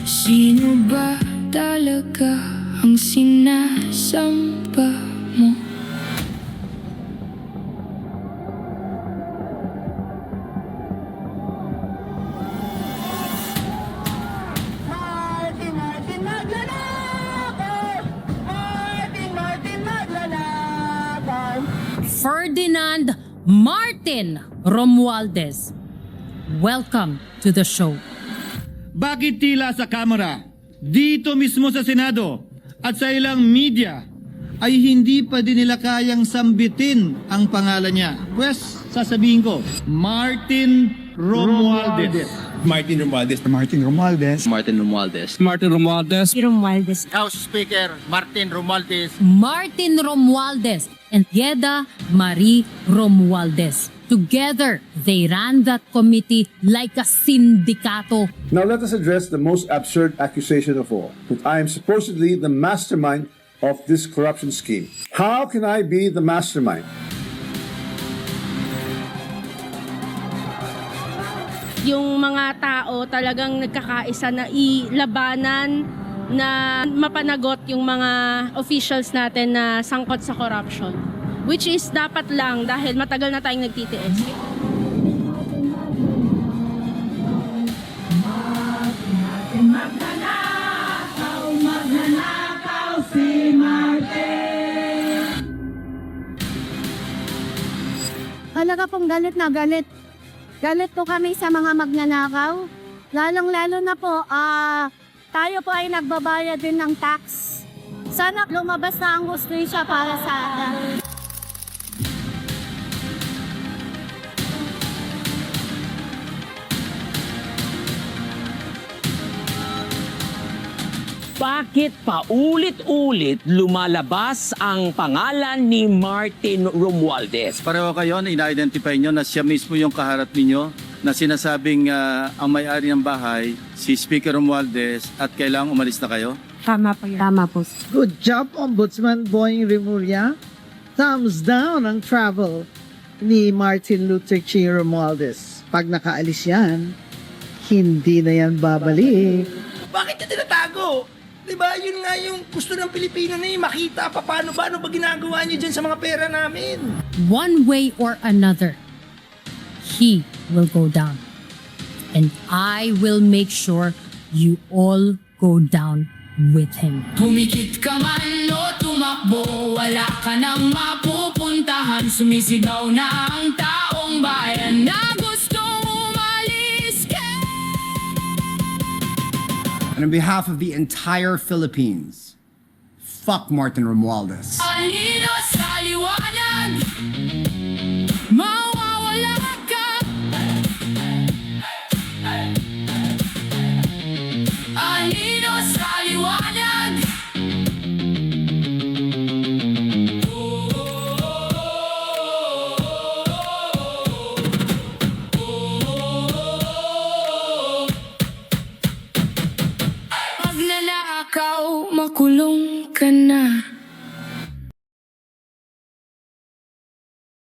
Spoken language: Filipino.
Sino ba talaga ang sinasamba mo? Martin maglalaban! Martin maglalaban! Ferdinand Martin Romualdez. Welcome to the show. Bakit tila sa kamera, dito mismo sa Senado at sa ilang media ay hindi pa din nila kayang sambitin ang pangalan niya? Pues, sasabihin ko, Martin Romualdez. Martin Romualdez. Martin Romualdez. Martin Romualdez. Martin Romualdez. Romualdez. House Speaker Martin Romualdez. Martin Romualdez and Yeda Marie Romualdez. Together, they ran that committee like a sindicato. Now let us address the most absurd accusation of all, that I am supposedly the mastermind of this corruption scheme. How can I be the mastermind? Yung mga tao talagang nagkakaisa na ilabanan na mapanagot yung mga officials natin na sangkot sa corruption. Which is dapat lang dahil matagal na tayong nagtitiis. Talaga pong galit na galit. Galit po kami sa mga magnanakaw. Lalong-lalo na po, tayo po ay nagbabayad din ng tax. Sana lumabas na ang hustisya para sa atin. Bakit paulit-ulit lumalabas ang pangalan ni Martin Romualdez? Pareho kayo na ina-identify nyo na siya mismo yung kaharap ninyo na sinasabing ang may-ari ng bahay, si Speaker Romualdez, at kailangang umalis na kayo? Tama po yun. Tama po. Good job, Ombudsman Boying Remulla. Thumbs down ang travel ni Martin Luther King Romualdez. Pag nakaalis yan, hindi na yan babalik. Bakit yung tinatago? Diba, yun nga yung gusto ng Pilipino na makita paano ba ginagawa niyo dyan sa mga pera namin. One way or another, he will go down. And I will make sure you all go down with him. Pumikit ka man o tumakbo, wala ka nang mapupuntahan. Sumisigaw na ang taong bayan na gustong umalis ka. And on behalf of the entire Philippines, fuck Martin Romualdez. Alino sa liwanag.